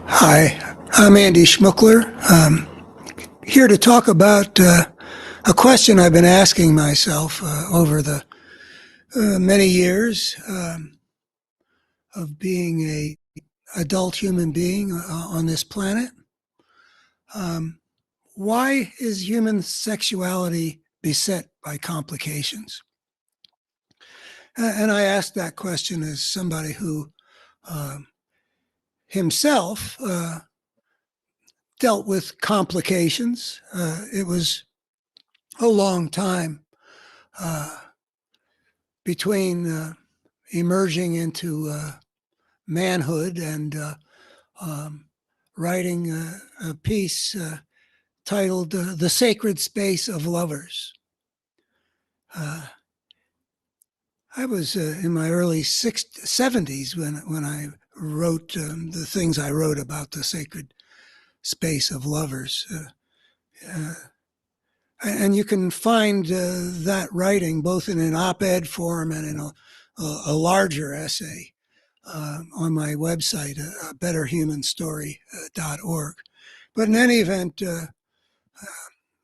Hi, I'm Andy Schmuckler, here to talk about a question I've been asking myself over the many years of being a adult human being on this planet. Um, why is human sexuality beset by complications? And I ask that question as somebody who um himself dealt with complications. It was a long time uh, between emerging into manhood and um, writing a piece titled "The Sacred Space of Lovers." Uh, I was in my early 70s when I wrote the things I wrote about the sacred space of lovers. Uh, and you can find that writing both in an op-ed form and in a larger essay on my website, betterhumanstory.org. But in any event,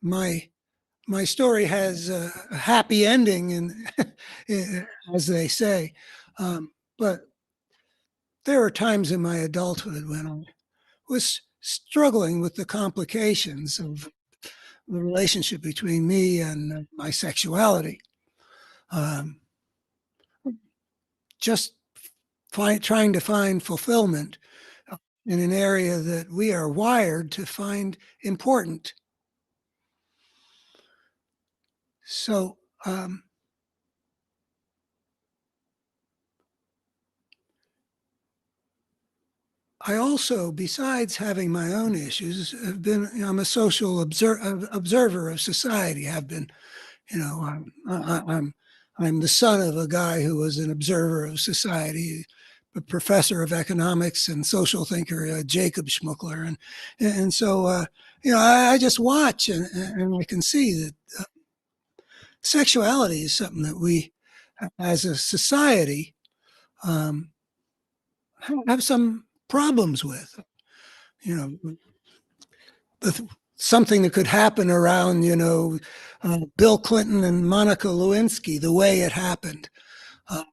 my my story has a happy ending, and as they say. But there were times in my adulthood when I was struggling with the complications of the relationship between me and my sexuality. Um, just trying to find fulfillment in an area that we are wired to find important. So I also, besides having my own issues, have been, I'm a social observer of society. Have been, I'm the son of a guy who was an observer of society, a professor of economics and social thinker, Jacob Schmuckler, and so I just watch and I can see that sexuality is something that we, as a society, um, have some problems with. You know, something that could happen around, Bill Clinton and Monica Lewinsky, the way it happened. Uh,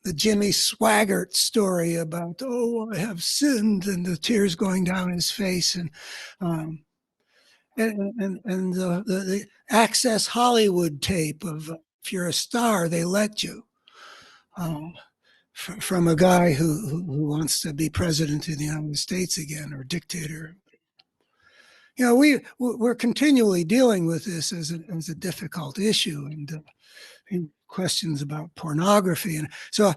the Jimmy Swaggart story about, oh, I have sinned, and the tears going down his face, um, and the Access Hollywood tape of if you're a star, they let you. Um, from a guy who wants to be president of the United States again, or dictator. We're continually dealing with this as a difficult issue, and questions about pornography. And so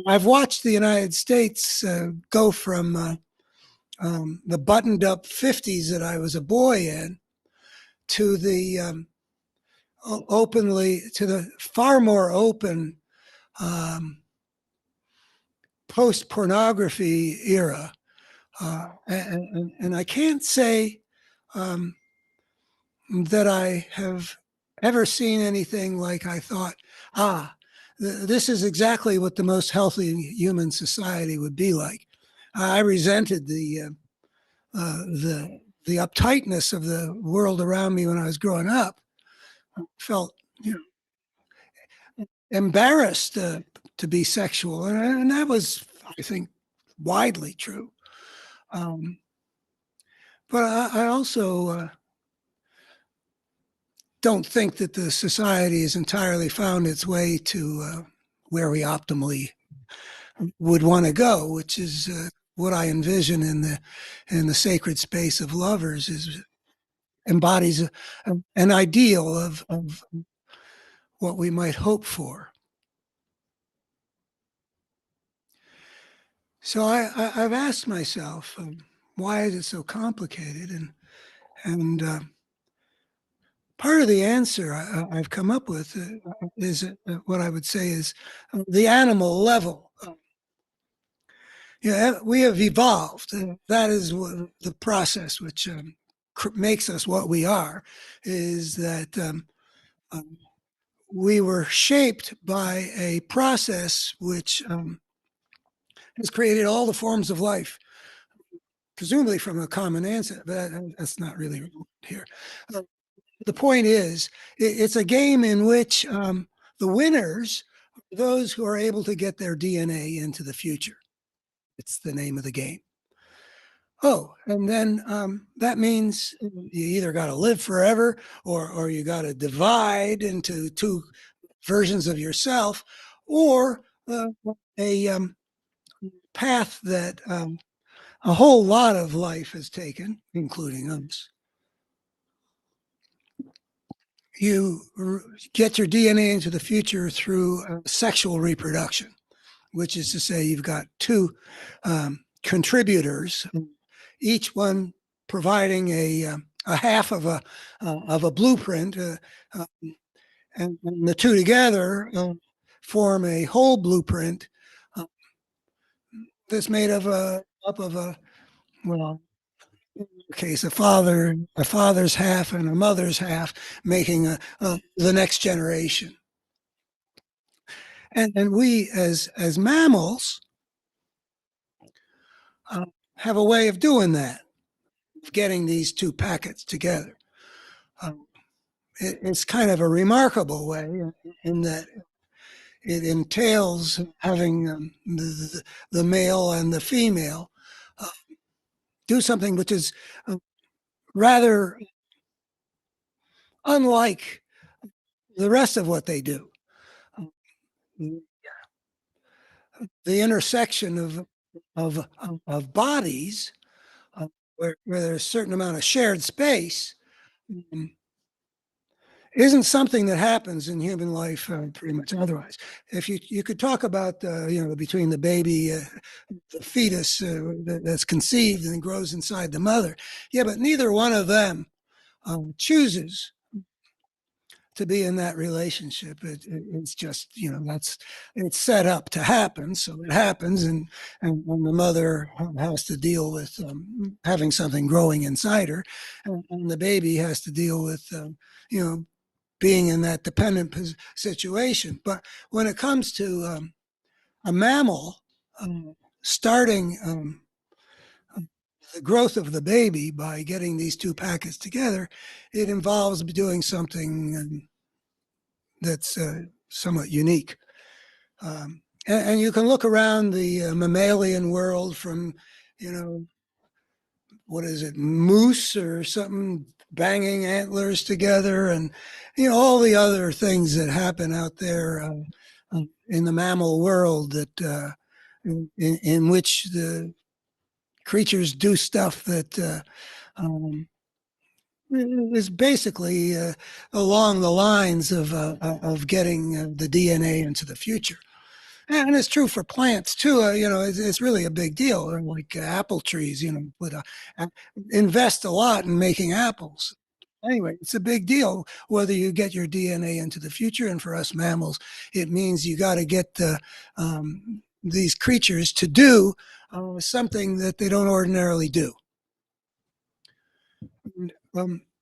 I've watched the United States go from the buttoned up 50s that I was a boy in to the to the far more open post pornography era. And I can't say that I have ever seen anything like I thought, this is exactly what the most healthy human society would be like. I resented the uptightness of the world around me when I was growing up. I felt, embarrassed to be sexual, and that was, I think, widely true. Um, but I also don't think that the society has entirely found its way to where we optimally would want to go, which is what I envision in the sacred space of lovers is embodies an ideal of what we might hope for. So I've asked myself, why is it so complicated? And part of the answer I've come up with is what I would say is the animal level. We have evolved. That is what, the process which makes us what we are, is that um, we were shaped by a process which has created all the forms of life presumably from a common ancestor, but that's not really here. The point is, it's a game in which the winners are those who are able to get their DNA into the future. It's the name of the game. Oh, and then that means you either got to live forever or you got to divide into two versions of yourself, or a path that a whole lot of life has taken, including us. You get your DNA into the future through sexual reproduction, which is to say you've got two contributors, each one providing a half of a blueprint, and the two together form a whole blueprint that's made of up of a, well, in the case a father's half and a mother's half, making the next generation. And we as mammals have a way of doing that, of getting these two packets together. It's kind of a remarkable way in that it entails having the male and the female do something which is rather unlike the rest of what they do. The intersection of bodies, where there's a certain amount of shared space, isn't something that happens in human life pretty much otherwise. If you could talk about between the baby, the fetus that's conceived and grows inside the mother, yeah, but neither one of them chooses to be in that relationship. It's just it's set up to happen, so it happens, and when the mother has to deal with having something growing inside her, and the baby has to deal with being in that dependent situation. But when it comes to a mammal starting the growth of the baby by getting these two packets together, it involves doing something that's somewhat unique. And you can look around the mammalian world from, what is it, moose or something banging antlers together, and all the other things that happen out there in the mammal world that in which the creatures do stuff that is basically along the lines of getting the DNA into the future. And it's true for plants too. It's really a big deal. Like apple trees, invest a lot in making apples. Anyway, it's a big deal whether you get your DNA into the future. And for us mammals, it means you got to get these creatures to do something that they don't ordinarily do.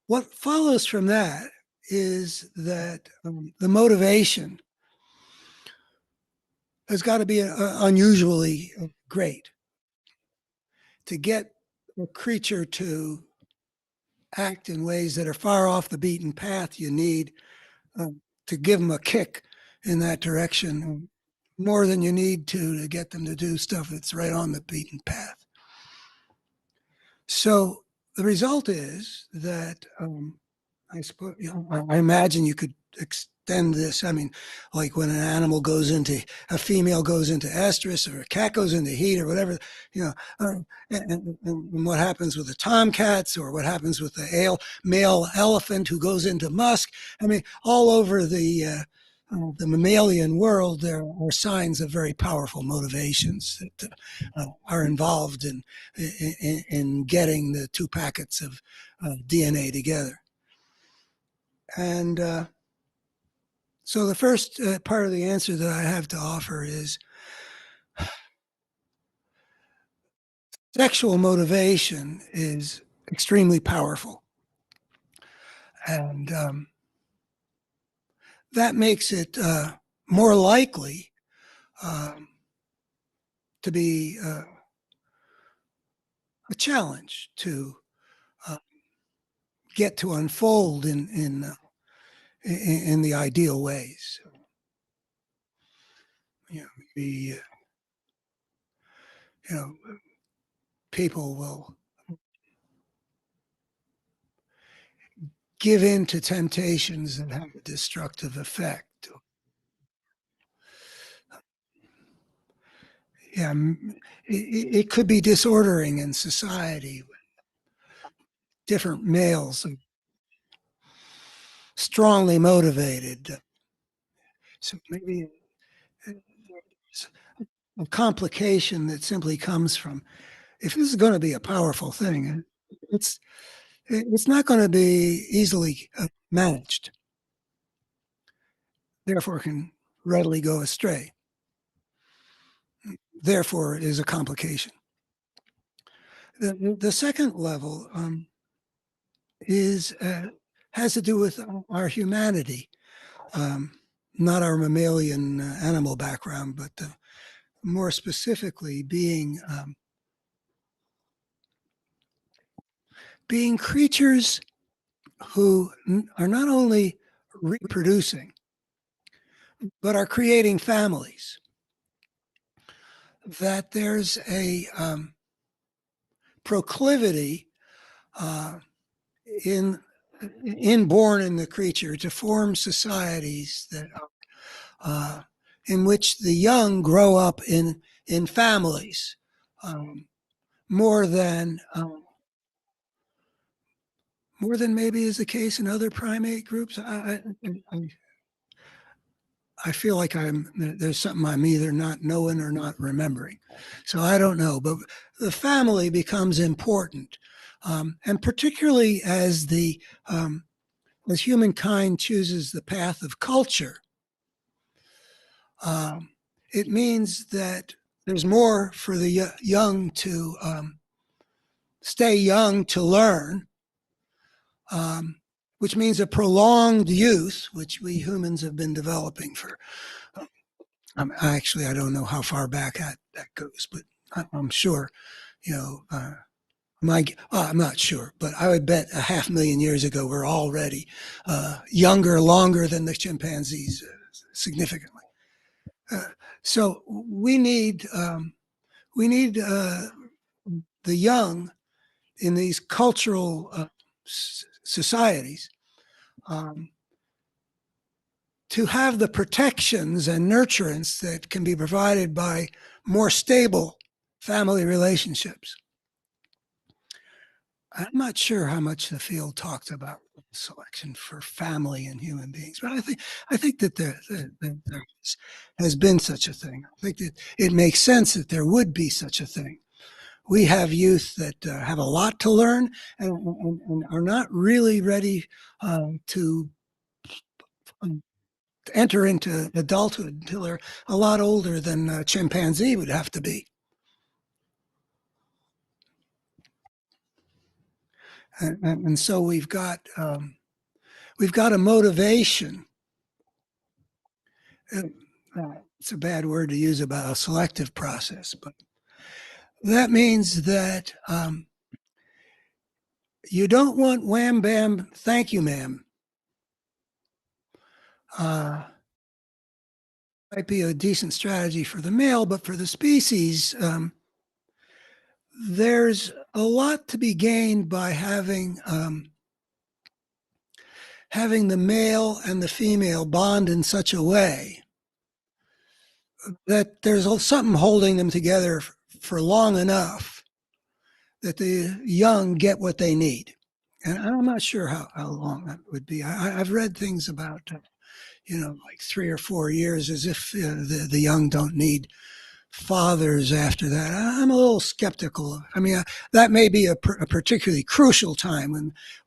What follows from that is that the motivation has got to be unusually great. To get a creature to act in ways that are far off the beaten path, you need to give them a kick in that direction more than you need to get them to do stuff that's right on the beaten path. So the result is that I suppose, I imagine you could extend this. I mean, like when a female goes into estrus, or a cat goes into heat, or whatever, and what happens with the tomcats, or what happens with the male elephant who goes into musk. I mean, all over the mammalian world, there are signs of very powerful motivations that are involved in getting the two packets of DNA together. And so the first part of the answer that I have to offer is sexual motivation is extremely powerful. And that makes it more likely to be a challenge to uh, get to unfold in the ideal ways. You know, maybe you know people will give in to temptations that have a destructive effect. Yeah, it could be disordering in society. Different males are strongly motivated. So maybe it's a complication that simply comes from if this is going to be a powerful thing, it's it's not going to be easily managed. Therefore, can readily go astray. Therefore, is a complication. The second level is has to do with our humanity, um, not our mammalian animal background, but more specifically being creatures who are not only reproducing but are creating families. That there's a proclivity uh, in inborn in the creature to form societies that in which the young grow up in families um, more than more than maybe is the case in other primate groups. I feel like there's something I'm either not knowing or not remembering, so I don't know. But the family becomes important, and particularly as humankind chooses the path of culture, um, it means that there's more for the young to stay young to learn, um, which means a prolonged youth, which we humans have been developing for. Actually, I don't know how far back that goes, but I'm sure, you know, I'm not sure, but I would bet 500,000 years ago we're already younger, longer than the chimpanzees, significantly. Uh, so we need the young in these cultural societies um, to have the protections and nurturance that can be provided by more stable family relationships. I'm not sure how much the field talks about selection for family and human beings, but I think that there has been such a thing. I think that it makes sense that there would be such a thing. We have youth that have a lot to learn and are not really ready to enter into adulthood until they're a lot older than a chimpanzee would have to be. And so we've got a motivation. It's a bad word to use about a selective process, but that means that you don't want wham bam, thank you, ma'am. Might be a decent strategy for the male, but for the species, there's a lot to be gained by having the male and the female bond in such a way that there's something holding them together for long enough that the young get what they need. And I'm not sure how long that would be. I've read things about, like 3 or 4 years, as if the young don't need fathers after that. I'm a little skeptical. I mean, that may be a particularly crucial time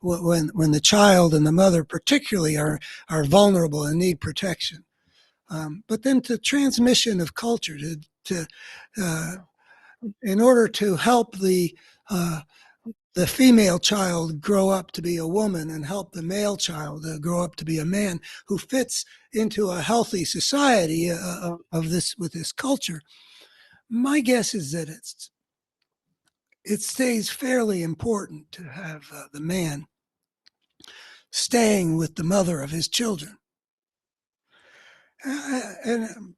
when the child and the mother particularly are vulnerable and need protection. But then the transmission of culture to in order to help the female child grow up to be a woman and help the male child grow up to be a man who fits into a healthy society with this culture. My guess is that it stays fairly important to have the man staying with the mother of his children. And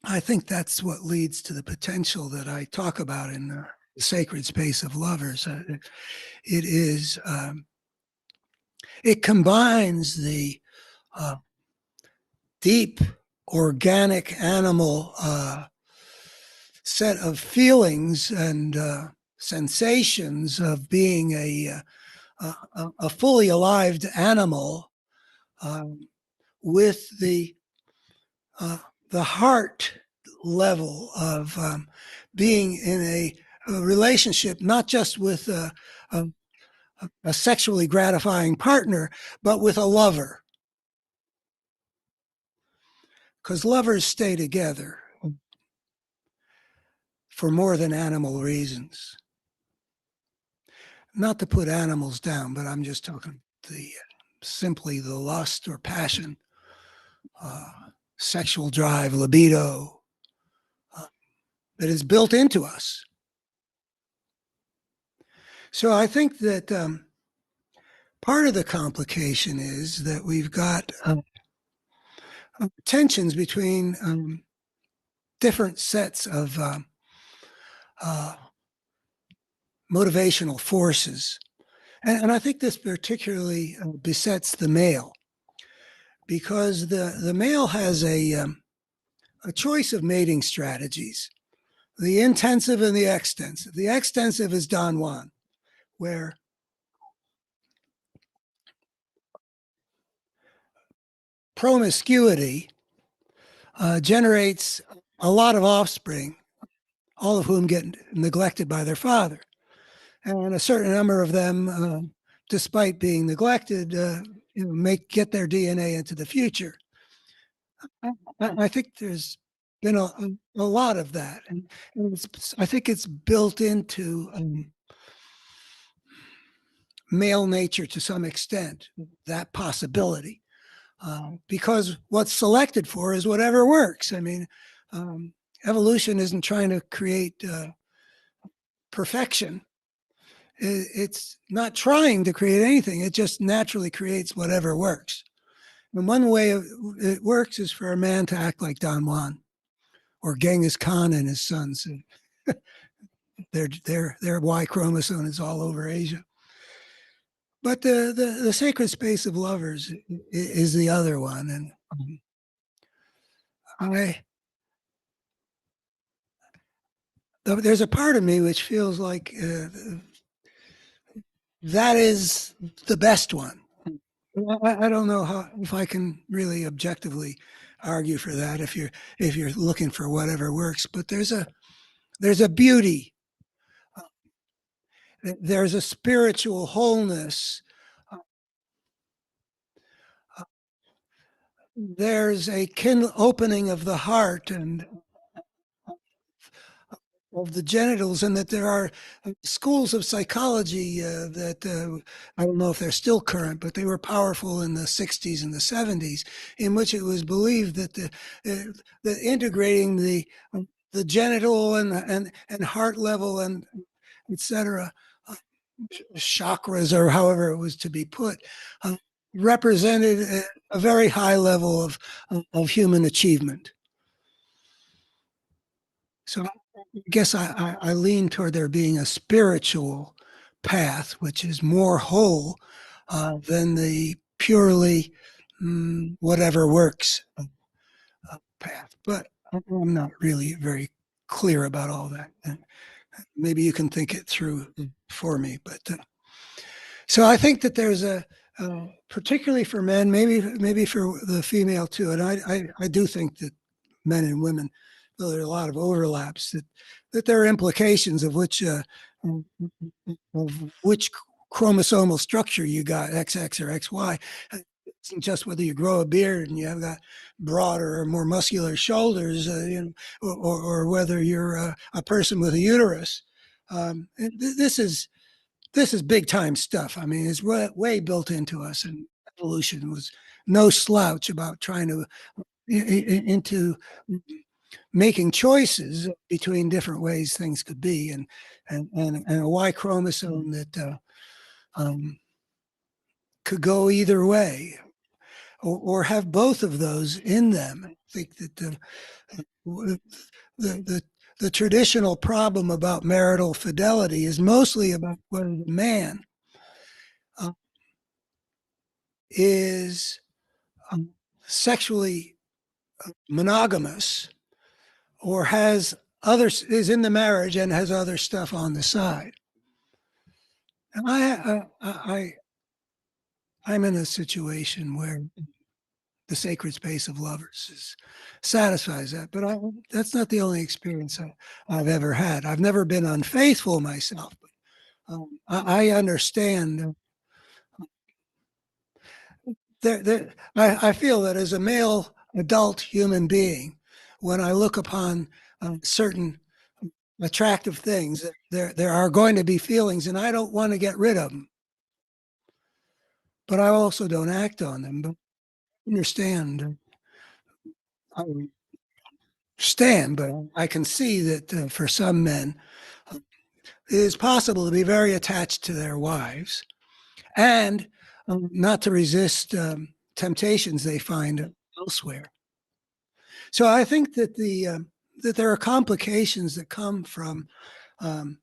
I think that's what leads to the potential that I talk about in the sacred space of lovers. It is, it combines the uh, deep, organic animal set of feelings and sensations of being a fully alive animal um, with uh, the heart level of being in a relationship, not just with a sexually gratifying partner, but with a lover. Because lovers stay together for more than animal reasons. Not to put animals down, but I'm just talking the simply the lust or passion, uh, sexual drive, libido uh, that is built into us. So I think that part of the complication is that we've got tensions between different sets of uh, motivational forces. And I think this particularly besets the male because the male has a choice of mating strategies, the intensive and the extensive. The extensive is Don Juan, where promiscuity generates a lot of offspring, all of whom get neglected by their father. And a certain number of them, despite being neglected, get their DNA into the future. I think there's been a lot of that, and I think it's built into male nature to some extent, that possibility, because what's selected for is whatever works. I mean, evolution isn't trying to create perfection. It's not trying to create anything. It just naturally creates whatever works. And one way it works is for a man to act like Don Juan or Genghis Khan and his sons. Their Y chromosome is all over Asia. But the sacred space of lovers is the other one. And there's a part of me which feels like that is the best one. I don't know if I can really objectively argue for that if you're looking for whatever works, but there's a beauty, there's a spiritual wholeness, there's a opening of the heart and of the genitals, and that there are schools of psychology that I don't know if they're still current, but they were powerful in the 60s and the 70s, in which it was believed that that integrating the genital and heart level and etc. Chakras or however it was to be put represented a very high level of human achievement. So I guess I lean toward there being a spiritual path, which is more whole than the purely whatever works path. But I'm not really very clear about all that. And maybe you can think it through for me. But so I think that there's particularly for men, maybe for the female too, and I do think that men and women, though there are a lot of overlaps, that there are implications of which chromosomal structure you got, XX or XY. It isn't just whether you grow a beard and you have got broader or more muscular shoulders, or whether you're a person with a uterus. This is big time stuff. I mean, it's way built into us, and evolution was no slouch about trying to into making choices between different ways things could be, and a Y chromosome that um, could go either way, or have both of those in them. I think that the the the traditional problem about marital fidelity is mostly about whether the man uh, is um, sexually monogamous or has others is in the marriage and has other stuff on the side. And I'm in a situation where the sacred space of lovers satisfies that, but that's not the only experience I've ever had. I've never been unfaithful myself, but I understand. I feel that as a male adult human being, when I look upon certain attractive things, there are going to be feelings, and I don't want to get rid of them, but I also don't act on them. But I understand, but I can see that for some men, it is possible to be very attached to their wives and not to resist temptations they find elsewhere. So I think that that there are complications that come from um,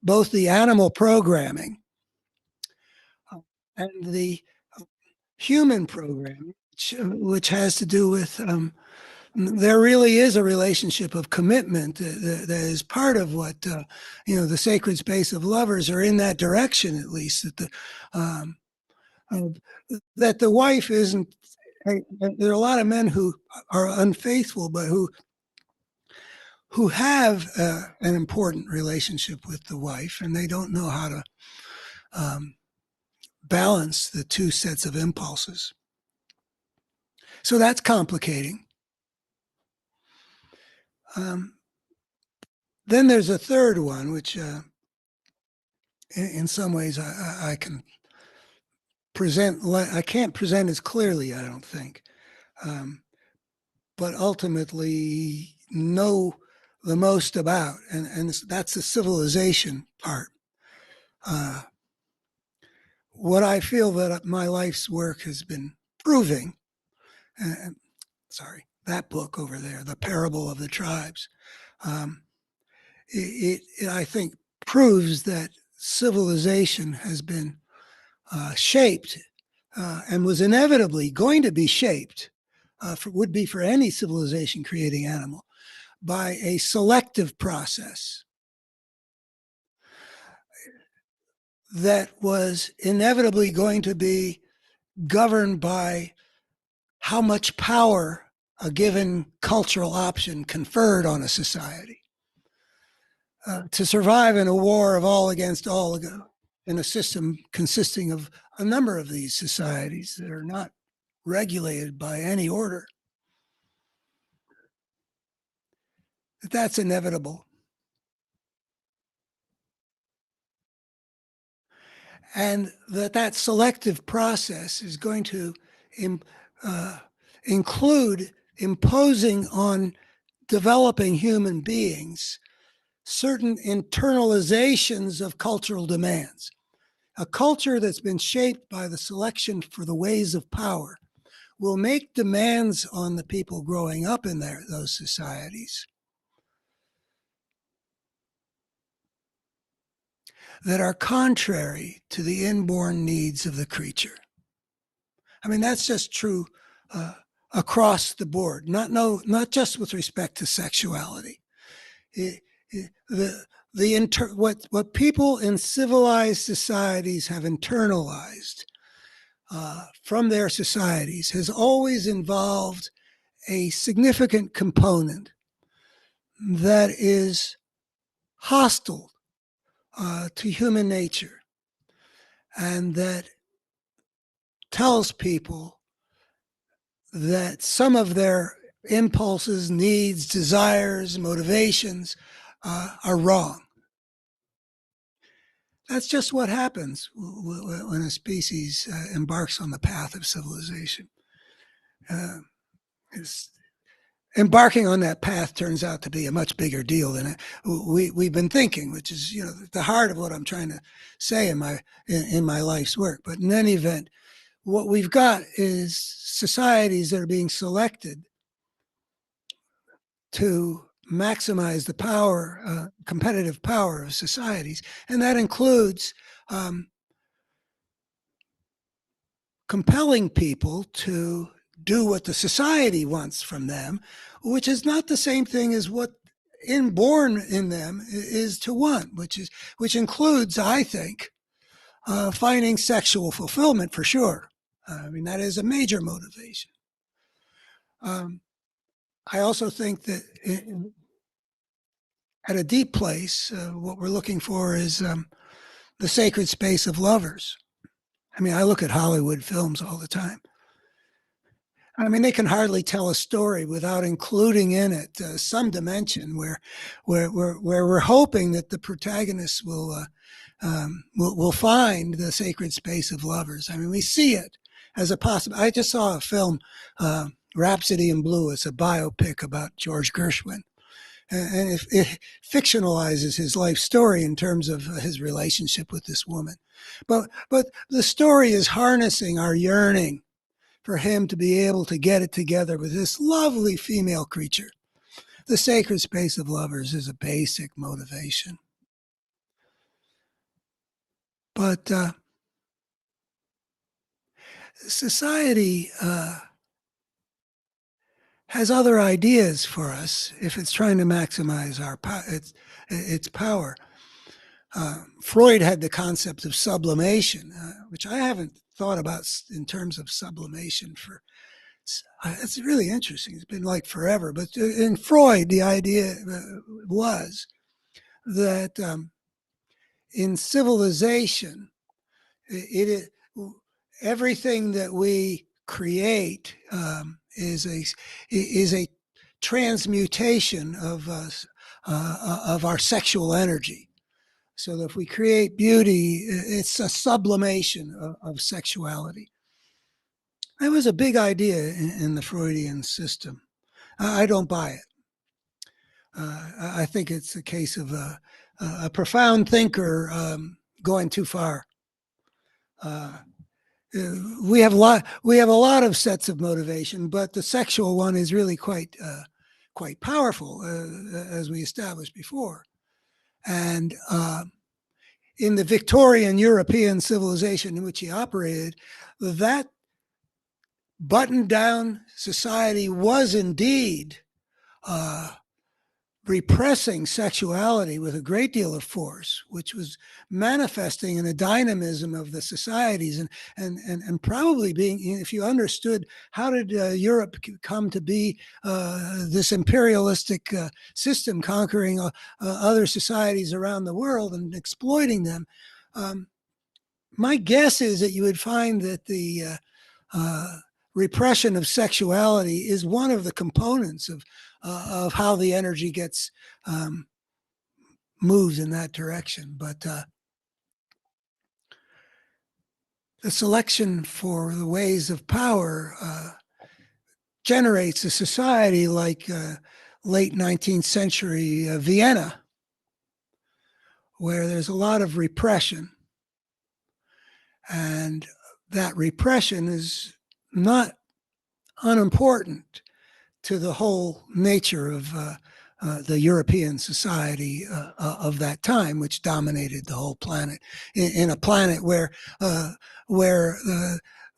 both the animal programming and the human programming, which has to do with there really is a relationship of commitment that is part of what the sacred space of lovers are in that direction, at least um, uh, that the wife isn't. There are a lot of men who are unfaithful, but who have an important relationship with the wife, and they don't know how to um, balance the two sets of impulses. So that's complicating. Um, then there's a third one, which in some ways I can present. I can't present as clearly, I don't think, um, but ultimately know the most about, and that's the civilization part. Uh, what I feel that my life's work has been proving, uh, that book over there, The Parable of the Tribes, um, I think proves that civilization has been shaped and was inevitably going to be shaped, would be for any civilization creating animal, by a selective process that was inevitably going to be governed by how much power a given cultural option conferred on a society. To survive in a war of all against all, in a system consisting of a number of these societies that are not regulated by any order, that's inevitable. And that selective process is going to uh, include imposing on developing human beings certain internalizations of cultural demands. A culture that's been shaped by the selection for the ways of power will make demands on the people growing up in those societies that are contrary to the inborn needs of the creature. I mean, that's just true across the board, not just with respect to sexuality. What people in civilized societies have internalized from their societies has always involved a significant component that is hostile to human nature and that tells people that some of their impulses, needs, desires, motivations are wrong. That's just what happens when a species embarks on the path of civilization. embarking on that path turns out to be a much bigger deal than we've been thinking, which is the heart of what I'm trying to say in my life's work. But in any event, what we've got is societies that are being selected to maximize the power, competitive power of societies, and that includes compelling people to do what the society wants from them, which is not the same thing as what inborn in them is to want, which includes, I think, finding sexual fulfillment for sure. I mean, that is a major motivation. I also think that at a deep place, what we're looking for is the sacred space of lovers. I mean, I look at Hollywood films all the time. I mean, they can hardly tell a story without including in it some dimension where we're hoping that the protagonists will find the sacred space of lovers. I mean, we see it as a possible. I just saw a film, Rhapsody in Blue. It's a biopic about George Gershwin, and it fictionalizes his life story in terms of his relationship with this woman. But the story is harnessing our yearning for him to be able to get it together with this lovely female creature. The sacred space of lovers is a basic motivation. But society has other ideas for us if it's trying to maximize its power. Freud had the concept of sublimation, which I haven't thought about in terms of sublimation for. It's really interesting. It's been like forever. But in Freud, the idea was that in civilization, everything that we create is a transmutation of our sexual energy. So that if we create beauty, it's a sublimation of sexuality. That was a big idea in the Freudian system. I don't buy it. I think it's a case of a profound thinker going too far. We have a lot of sets of motivation, but the sexual one is really quite powerful, as we established before. And in the Victorian European civilization in which he operated, that buttoned down society was indeed repressing sexuality with a great deal of force, which was manifesting in a dynamism of the societies and probably being, if you understood how did Europe come to be this imperialistic system conquering other societies around the world and exploiting them, my guess is that you would find that the repression of sexuality is one of the components of how the energy gets moved in that direction. But the selection for the ways of power generates a society like late 19th century Vienna, where there's a lot of repression. And that repression is not unimportant to the whole nature of the European society of that time, which dominated the whole planet, in a planet where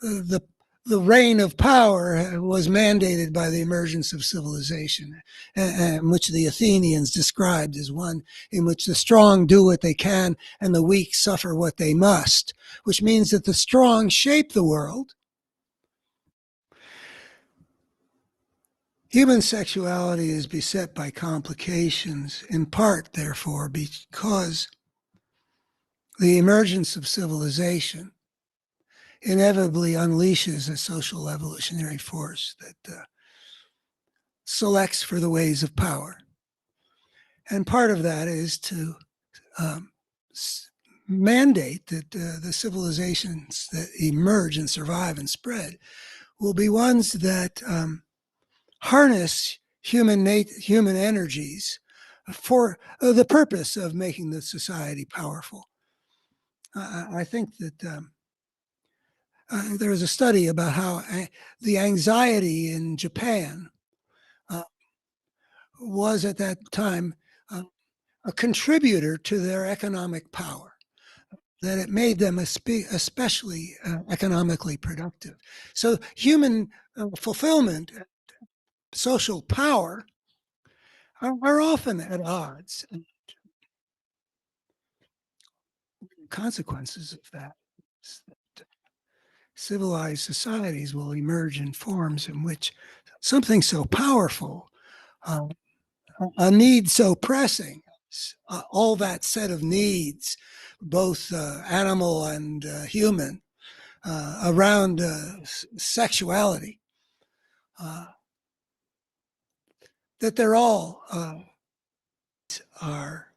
the reign of power was mandated by the emergence of civilization, and which the Athenians described as one in which the strong do what they can and the weak suffer what they must, which means that the strong shape the world. Human sexuality is beset by complications, in part, therefore, because the emergence of civilization inevitably unleashes a social evolutionary force that selects for the ways of power. And part of that is to mandate that the civilizations that emerge and survive and spread will be ones that harness human energies for the purpose of making the society powerful. I think that there was a study about how the anxiety in Japan uh, was at that time uh, a contributor to their economic power, that it made them especially economically productive. So human fulfillment, social power are often at odds. And consequences of that is that civilized societies will emerge in forms in which something so powerful, uh, a need so pressing, all that set of needs, both animal and human, around sexuality, uh, that they're all are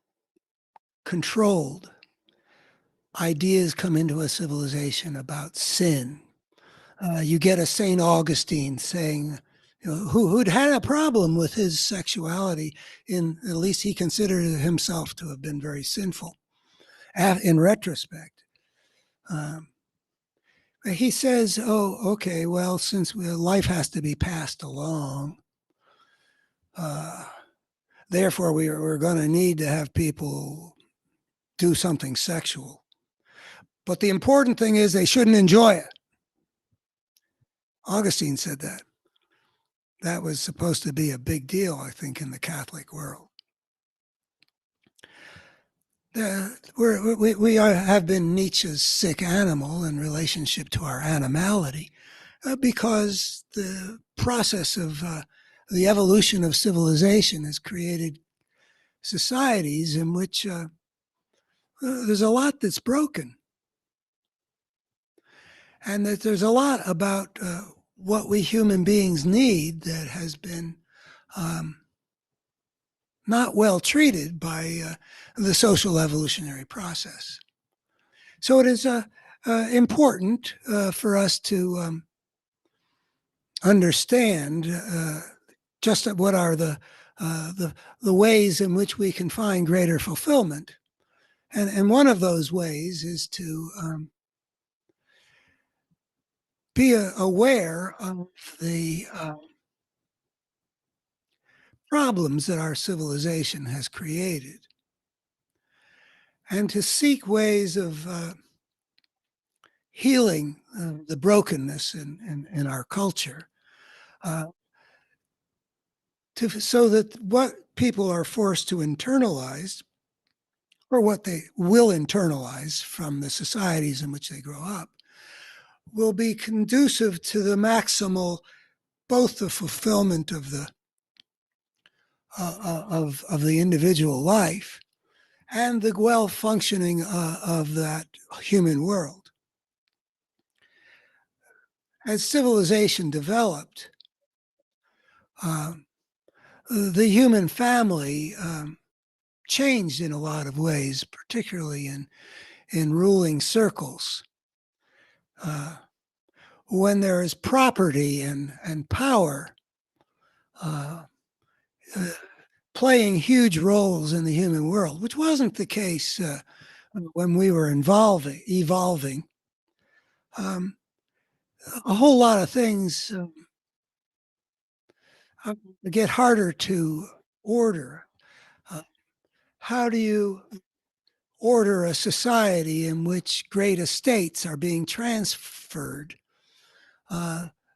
controlled. Ideas come into a civilization about sin. You get a St. Augustine saying, who'd had a problem with his sexuality, at least he considered himself to have been very sinful in retrospect. Um, he says, oh, okay, well, since life has to be passed along, uh, therefore we're going to need to have people do something sexual. But the important thing is they shouldn't enjoy it. Augustine said that. That was supposed to be a big deal, I think, in the Catholic world. Have been Nietzsche's sick animal in relationship to our animality because the process of the evolution of civilization has created societies in which there's a lot that's broken, and that there's a lot about what we human beings need that has been um, not well treated by the social evolutionary process. So it is important for us to understand just what are the ways in which we can find greater fulfillment. And one of those ways is to be aware of the problems that our civilization has created, and to seek ways of healing the brokenness in our culture, uh, so that what people are forced to internalize, or what they will internalize from the societies in which they grow up, will be conducive to the maximal, both the fulfillment of the individual life and the well functioning of that human world. As civilization developed, the human family changed in a lot of ways, particularly in ruling circles. When there is property and power playing huge roles in the human world, which wasn't the case when we were evolving, a whole lot of things get harder to order. How do you order a society in which great estates are being transferred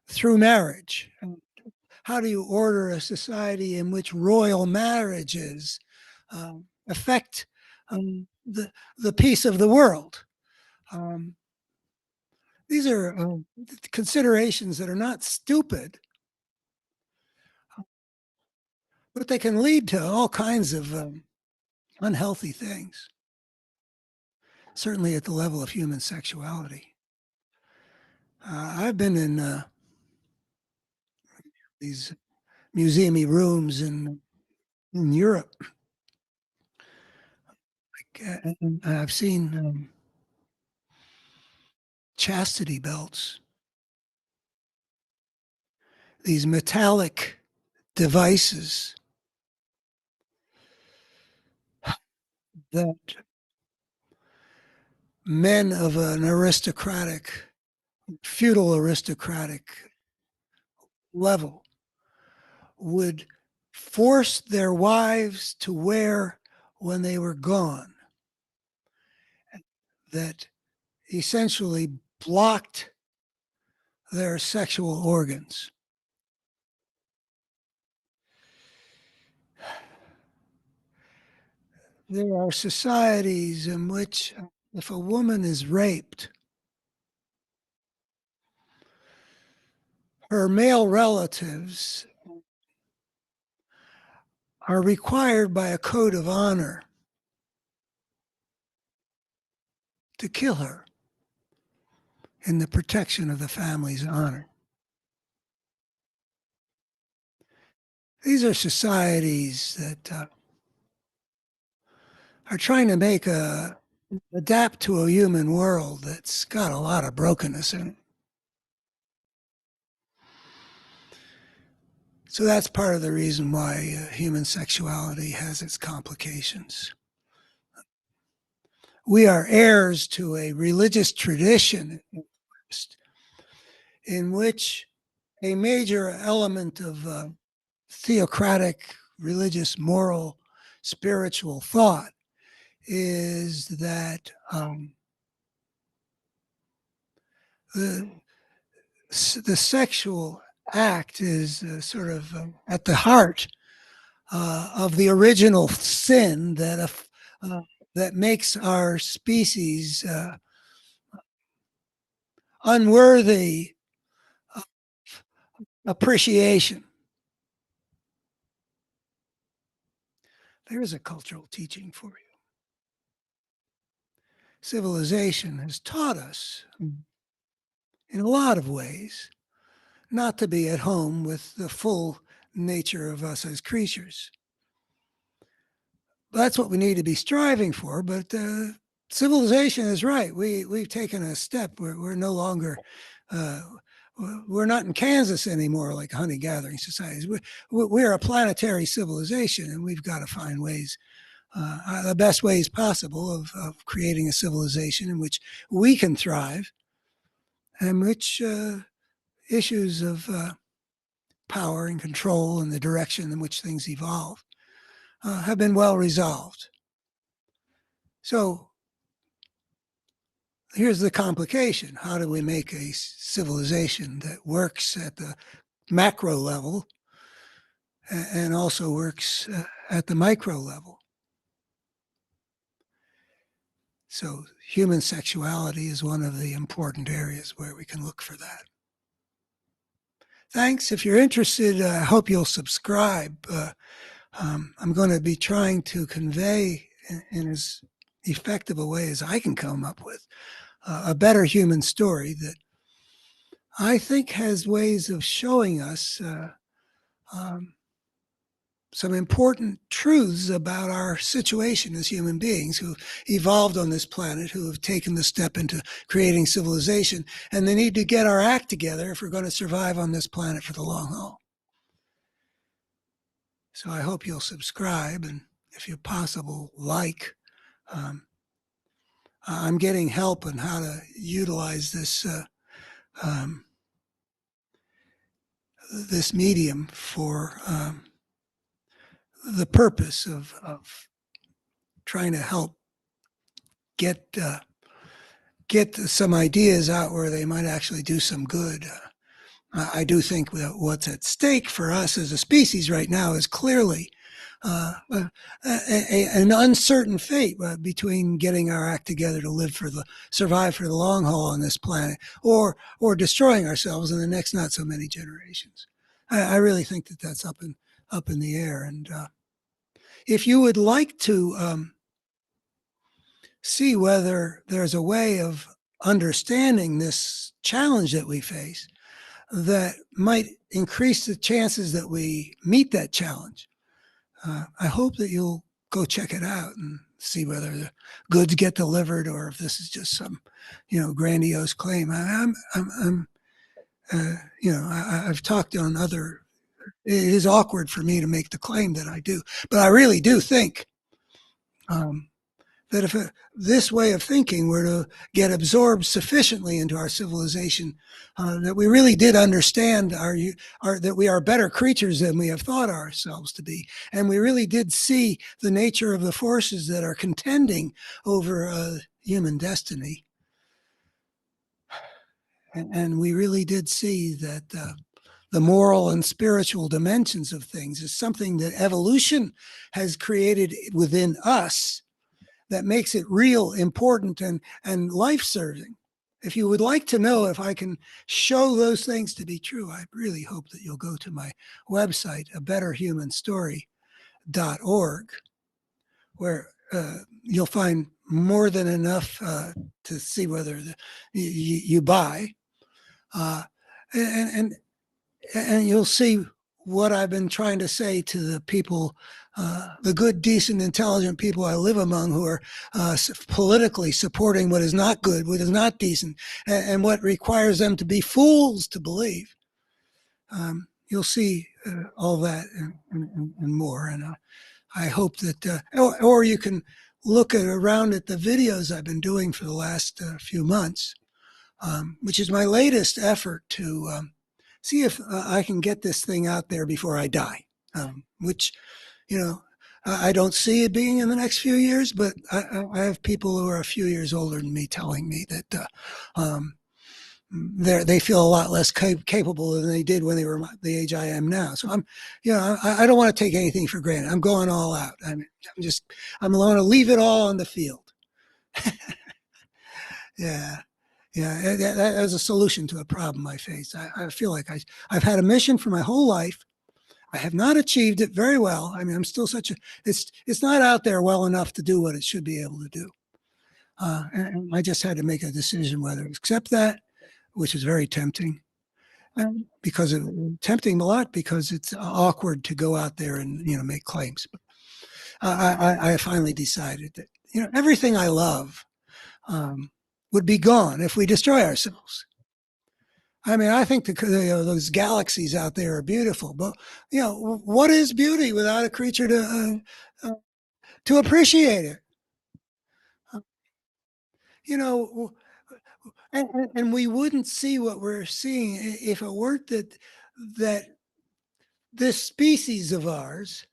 through marriage? How do you order a society in which royal marriages affect the peace of the world? These are considerations that are not stupid, but they can lead to all kinds of unhealthy things, certainly at the level of human sexuality. I've been in these museumy rooms in Europe, and I've seen chastity belts, these metallic devices that men of an aristocratic, feudal aristocratic level would force their wives to wear when they were gone, that essentially blocked their sexual organs. There are societies in which, if a woman is raped, her male relatives are required by a code of honor to kill her in the protection of the family's honor. These are societies that are trying to adapt to a human world that's got a lot of brokenness in it. So that's part of the reason why human sexuality has its complications. We are heirs to a religious tradition in which a major element of theocratic, religious, moral, spiritual thought is that the sexual act is sort of at the heart of the original sin that makes our species unworthy appreciation. There's a cultural teaching for you. Civilization has taught us in a lot of ways not to be at home with the full nature of us as creatures. That's what we need to be striving for, but civilization is right. We've taken a step. We're no longer, we're not in Kansas anymore like hunting-gathering societies. We're a planetary civilization, and we've got to find ways, the best ways possible of creating a civilization in which we can thrive, and which issues of power and control and the direction in which things evolve have been well resolved. So here's the complication. How do we make a civilization that works at the macro level and also works at the micro level? So human sexuality is one of the important areas where we can look for that. Thanks. If you're interested, I hope you'll subscribe. I'm going to be trying to convey in as effective a way as I can come up with a better human story that I think has ways of showing us some important truths about our situation as human beings who evolved on this planet, who have taken the step into creating civilization, and they need to get our act together if we're going to survive on this planet for the long haul. So I hope you'll subscribe, and if you're possible, like. I'm getting help on how to utilize this this medium for the purpose of trying to help get some ideas out where they might actually do some good. I do think that what's at stake for us as a species right now is clearly an uncertain fate between getting our act together to survive for the long haul on this planet, or destroying ourselves in the next not so many generations. I really think that that's up in the air. And if you would like to see whether there's a way of understanding this challenge that we face that might increase the chances that we meet that challenge, I hope that you'll go check it out and see whether the goods get delivered or if this is just some, grandiose claim. I've talked on other it is awkward for me to make the claim that I do. But I really do think um, that if this way of thinking were to get absorbed sufficiently into our civilization, that we really did understand that we are better creatures than we have thought ourselves to be, and we really did see the nature of the forces that are contending over human destiny, and we really did see that the moral and spiritual dimensions of things is something that evolution has created within us that makes it real, important, and life-serving. If you would like to know if I can show those things to be true, I really hope that you'll go to my website, abetterhumanstory.org, where you'll find more than enough to see whether you buy. And you'll see what I've been trying to say to the people, the good, decent, intelligent people I live among who are politically supporting what is not good, what is not decent, and what requires them to be fools to believe. You'll see all that and more. And I hope that, or you can look around at the videos I've been doing for the last few months, which is my latest effort to see if I can get this thing out there before I die, which, I don't see it being in the next few years, but I have people who are a few years older than me telling me that they feel a lot less capable than they did when they were the age I am now. So I don't want to take anything for granted. I'm going all out. I'm going to leave it all on the field. Yeah. Yeah, that was a solution to a problem I face. I feel like I've had a mission for my whole life. I have not achieved it very well. I mean, I'm still it's not out there well enough to do what it should be able to do. And I just had to make a decision whether to accept that, which is very tempting, because tempting a lot because it's awkward to go out there and make claims. But I finally decided that everything I love would be gone if we destroy ourselves. I mean, I think those galaxies out there are beautiful, but what is beauty without a creature to appreciate it? And we wouldn't see what we're seeing if it weren't that this species of ours,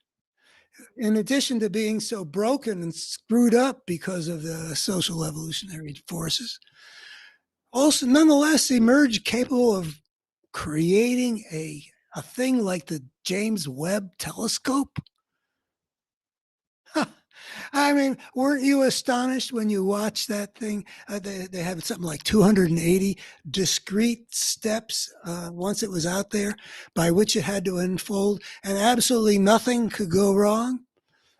in addition to being so broken and screwed up because of the social evolutionary forces, also nonetheless emerged capable of creating a thing like the James Webb telescope. I mean, weren't you astonished when you watched that thing? They have something like 280 discrete steps once it was out there by which it had to unfold, and absolutely nothing could go wrong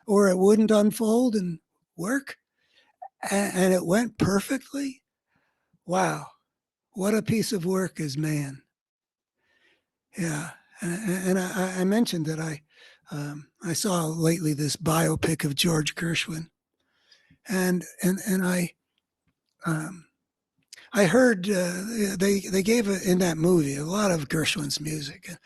or it wouldn't unfold and work. And it went perfectly. Wow. What a piece of work is man. Yeah. And I mentioned that I saw lately this biopic of George Gershwin, and I heard they gave in that movie a lot of Gershwin's music. And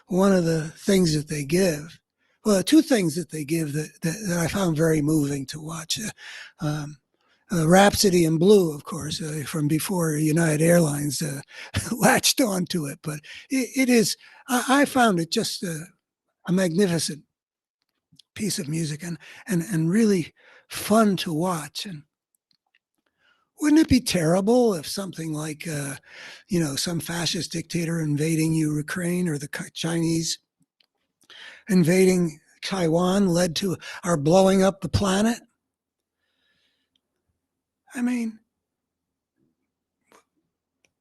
one of the things that they give, well, two things that they give that I found very moving to watch. Rhapsody in Blue, of course, from before United Airlines latched onto it. But it is, I found it just a magnificent piece of music and really fun to watch. And wouldn't it be terrible if something like, some fascist dictator invading Ukraine or the Chinese invading Taiwan led to our blowing up the planet? I mean,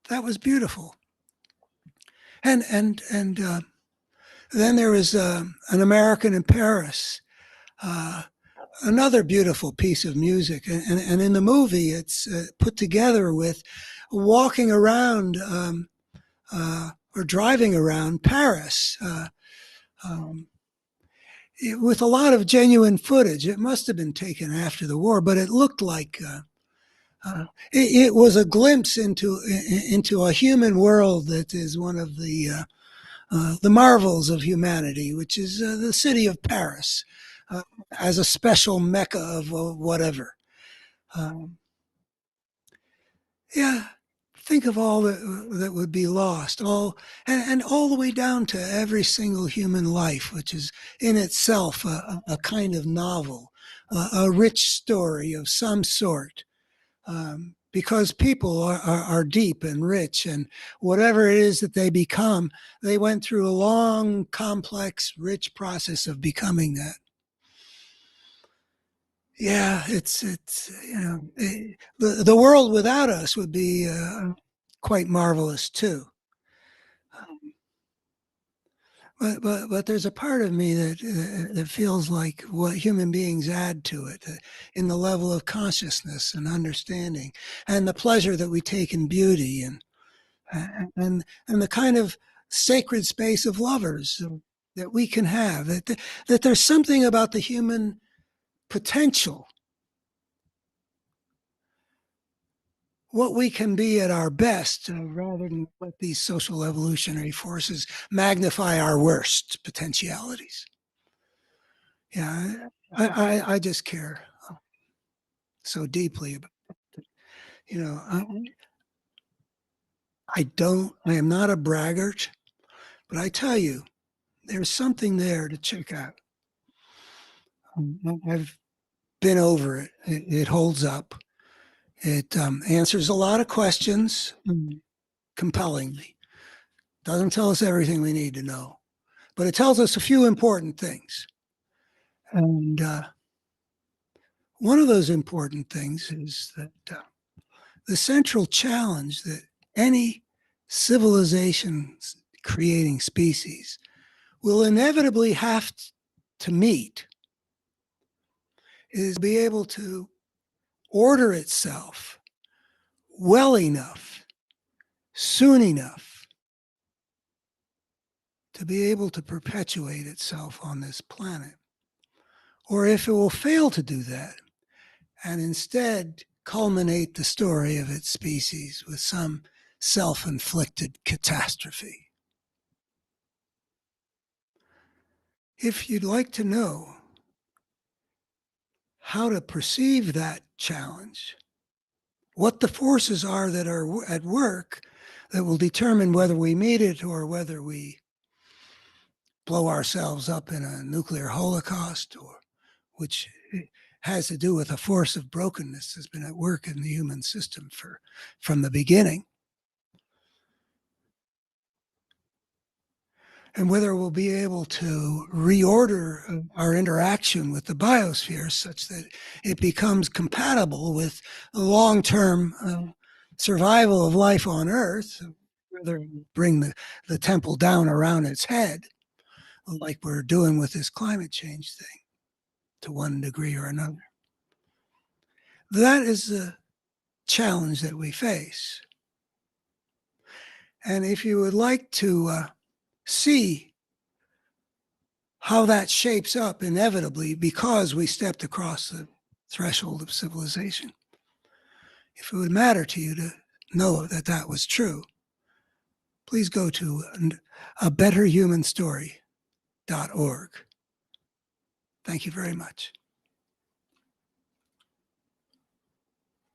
that was beautiful. And then there was an American in Paris, another beautiful piece of music. And in the movie, it's put together with walking around or driving around Paris with a lot of genuine footage. It must have been taken after the war, but it looked like it was a glimpse into a human world that is one of the the marvels of humanity, which is the city of Paris, uh, as a special mecca of whatever. Um, yeah, think of all that would be lost, all and all the way down to every single human life, which is in itself a kind of novel, a rich story of some sort. Because people are deep and rich, and whatever it is that they become, they went through a long, complex, rich process of becoming that. Yeah, it's the world without us would be quite marvelous too. But there's a part of me that feels like what human beings add to it in the level of consciousness and understanding, and the pleasure that we take in beauty, and the kind of sacred space of lovers that we can have. That there's something about the human potential, what we can be at our best, rather than let these social evolutionary forces magnify our worst potentialities. Yeah, I just care so deeply about, you know, I am not a braggart, but I tell you, there's something there to check out. I've been over it. It holds up. It answers a lot of questions compellingly. Doesn't tell us everything we need to know, but it tells us a few important things. And one of those important things is that the central challenge that any civilization creating species will inevitably have to meet is be able to order itself well enough, soon enough, to be able to perpetuate itself on this planet. Or if it will fail to do that and instead culminate the story of its species with some self-inflicted catastrophe. If you'd like to know how to perceive that challenge, what the forces are that are at work that will determine whether we meet it or whether we blow ourselves up in a nuclear holocaust, or which has to do with a force of brokenness that's been at work in the human system from the beginning. And whether we'll be able to reorder our interaction with the biosphere such that it becomes compatible with the long-term survival of life on Earth, whether bring the temple down around its head, like we're doing with this climate change thing, to one degree or another. That is the challenge that we face. And if you would like to see how that shapes up inevitably because we stepped across the threshold of civilization, if it would matter to you to know that that was true, please go to abetterhumanstory.org. Thank you very much.